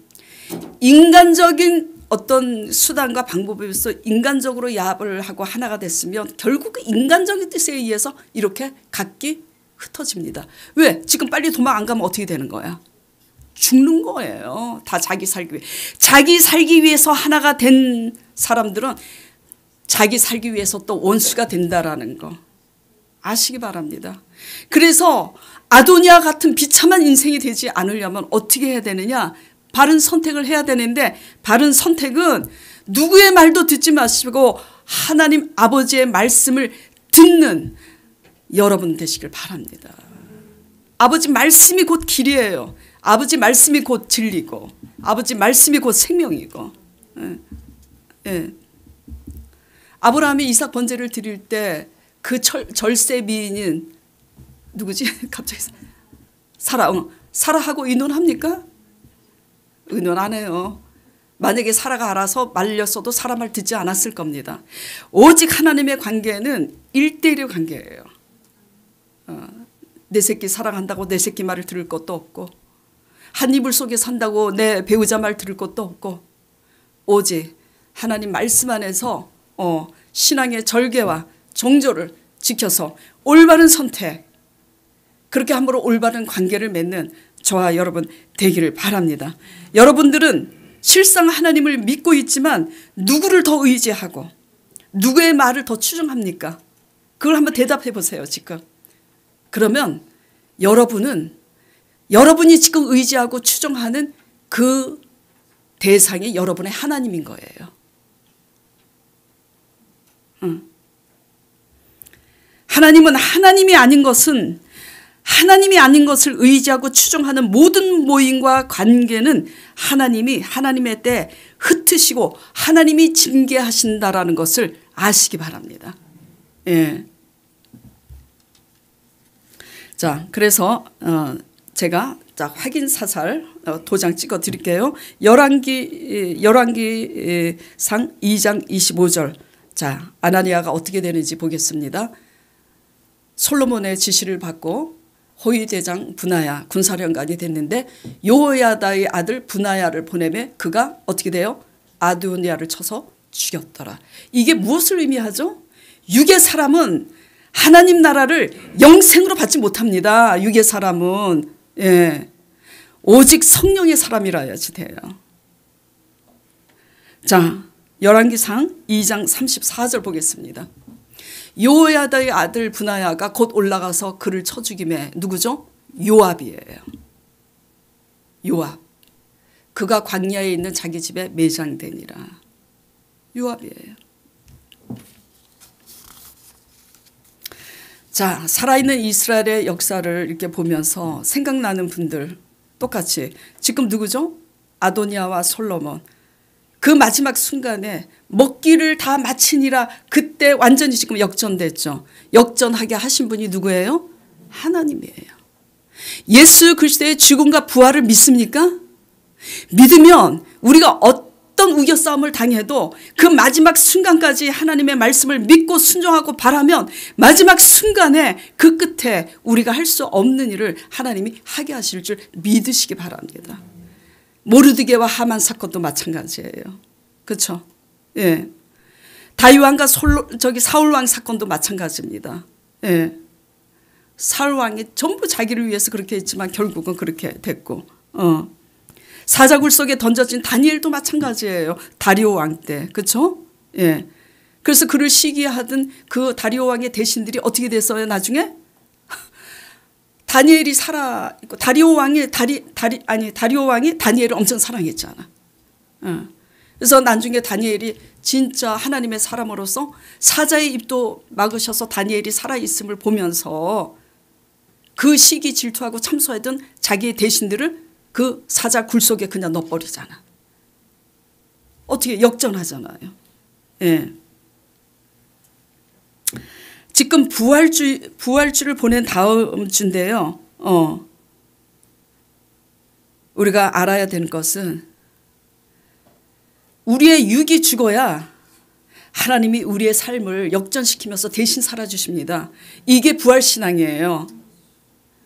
인간적인 어떤 수단과 방법에 의해서 인간적으로 야합을 하고 하나가 됐으면 결국 인간적인 뜻에 의해서 이렇게 각기 흩어집니다. 왜? 지금 빨리 도망 안 가면 어떻게 되는 거야? 죽는 거예요. 다 자기 살기 위해. 자기 살기 위해서 하나가 된 사람들은 자기 살기 위해서 또 원수가 된다라는 거 아시기 바랍니다. 그래서 아도니아 같은 비참한 인생이 되지 않으려면 어떻게 해야 되느냐? 바른 선택을 해야 되는데 바른 선택은 누구의 말도 듣지 마시고 하나님 아버지의 말씀을 듣는 여러분 되시길 바랍니다. 아버지 말씀이 곧 길이에요. 아버지 말씀이 곧 진리고 아버지 말씀이 곧 생명이고. 예. 아브라함이 이삭 번제를 드릴 때 그 절세 미인인 누구지? 갑자기 사라하고 의논합니까? 의논 안 해요. 만약에 사라가 알아서 말렸어도 사라 말 듣지 않았을 겁니다. 오직 하나님의 관계는 1:1의 관계예요. 내 새끼 사랑한다고 내 새끼 말을 들을 것도 없고 한 이불 속에 산다고 내 배우자 말 들을 것도 없고 오직 하나님 말씀 안에서 신앙의 절개와 정조를 지켜서 올바른 선택 그렇게 함부로 올바른 관계를 맺는 저와 여러분 되기를 바랍니다. 여러분들은 실상 하나님을 믿고 있지만 누구를 더 의지하고 누구의 말을 더 추종합니까? 그걸 한번 대답해 보세요. 지금. 그러면 여러분이 지금 의지하고 추종하는 그 대상이 여러분의 하나님인 거예요. 하나님은 하나님이 아닌 것을 의지하고 추종하는 모든 모임과 관계는 하나님이 하나님의 때 흩으시고 하나님이 징계하신다라는 것을 아시기 바랍니다. 예. 자, 그래서 제가 확인 사살 도장 찍어 드릴게요. 열왕기상 2장 25절. 자, 아나니아가 어떻게 되는지 보겠습니다. 솔로몬의 지시를 받고 호위대장 분하야 군사령관이 됐는데 여호야다의 아들 분하야를 보내매 그가 어떻게 돼요? 아도니아를 쳐서 죽였더라. 이게 무엇을 의미하죠? 육의 사람은 하나님 나라를 영생으로 받지 못합니다. 육의 사람은 오직 성령의 사람이라야지 돼요. 자, 열왕기상 2장 34절 보겠습니다. 여호야다의 아들 분하야가 곧 올라가서 그를 쳐 죽임에 누구죠? 요압이에요. 요압. 그가 광야에 있는 자기 집에 매장되니라. 요압이에요. 자, 살아있는 이스라엘의 역사를 이렇게 보면서 생각나는 분들 똑같이 지금 누구죠? 아도니아와 솔로몬. 그 마지막 순간에 먹기를 다 마치니라 그때 완전히 지금 역전됐죠. 역전하게 하신 분이 누구예요? 하나님이에요. 예수 그리스도의 죽음과 부활을 믿습니까? 믿으면 우리가 어떤 우겨싸움을 당해도 그 마지막 순간까지 하나님의 말씀을 믿고 순종하고 바라면 마지막 순간에 그 끝에 우리가 할 수 없는 일을 하나님이 하게 하실 줄 믿으시기 바랍니다. 모르드게와 하만 사건도 마찬가지예요. 그렇죠? 예. 다윗왕과 사울왕 사건도 마찬가지입니다. 예. 사울왕이 전부 자기를 위해서 그렇게 했지만 결국은 그렇게 됐고, 사자굴 속에 던져진 다니엘도 마찬가지예요. 다리오 왕 때, 그렇죠? 예. 그래서 그를 시기하던 그 다리오 왕의 대신들이 어떻게 됐어요? 나중에 다니엘이 살아 있고 다리오 왕이 다니엘을 엄청 사랑했잖아. 그래서 나중에 다니엘이 진짜 하나님의 사람으로서 사자의 입도 막으셔서 다니엘이 살아있음을 보면서 그 시기 질투하고 참소하던 자기의 대신들을 그 사자 굴 속에 그냥 넣어버리잖아. 어떻게 역전하잖아요. 예. 지금 부활주를 보낸 다음 주인데요. 우리가 알아야 되는 것은 우리의 육이 죽어야 하나님이 우리의 삶을 역전시키면서 대신 살아주십니다. 이게 부활신앙이에요.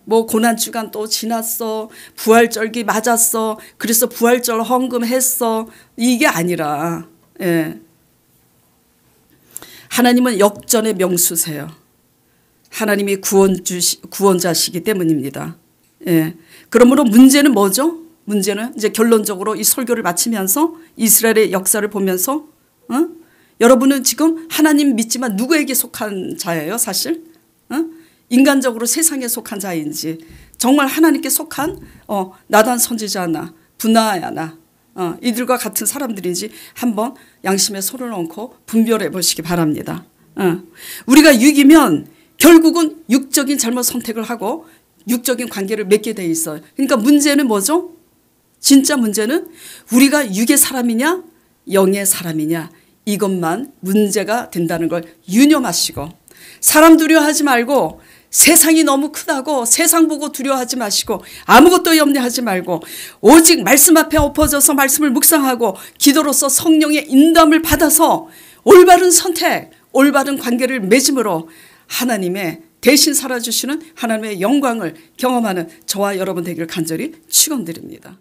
뭐 고난주간 또 지났어. 부활절기 맞았어. 그래서 부활절 헌금했어. 이게 아니라 하나님은 역전의 명수세요. 하나님이 구원자시기 때문입니다. 그러므로 문제는 뭐죠? 문제는 이제 결론적으로 이 설교를 마치면서 이스라엘의 역사를 보면서 여러분은 지금 하나님 믿지만 누구에게 속한 자예요 사실? 인간적으로 세상에 속한 자인지 정말 하나님께 속한 나단 선지자나 분하야나 이들과 같은 사람들인지 한번 양심에 손을 얹고 분별해 보시기 바랍니다. 우리가 육이면 결국은 육적인 잘못 선택을 하고 육적인 관계를 맺게 돼 있어요. 그러니까 문제는 뭐죠? 진짜 문제는 우리가 육의 사람이냐 영의 사람이냐 이것만 문제가 된다는 걸 유념하시고 사람 두려워하지 말고 세상이 너무 크다고 세상 보고 두려워하지 마시고 아무것도 염려하지 말고 오직 말씀 앞에 엎어져서 말씀을 묵상하고 기도로서 성령의 인도함을 받아서 올바른 선택, 올바른 관계를 맺음으로 하나님의 대신 살아주시는 하나님의 영광을 경험하는 저와 여러분 되기를 간절히 축원드립니다.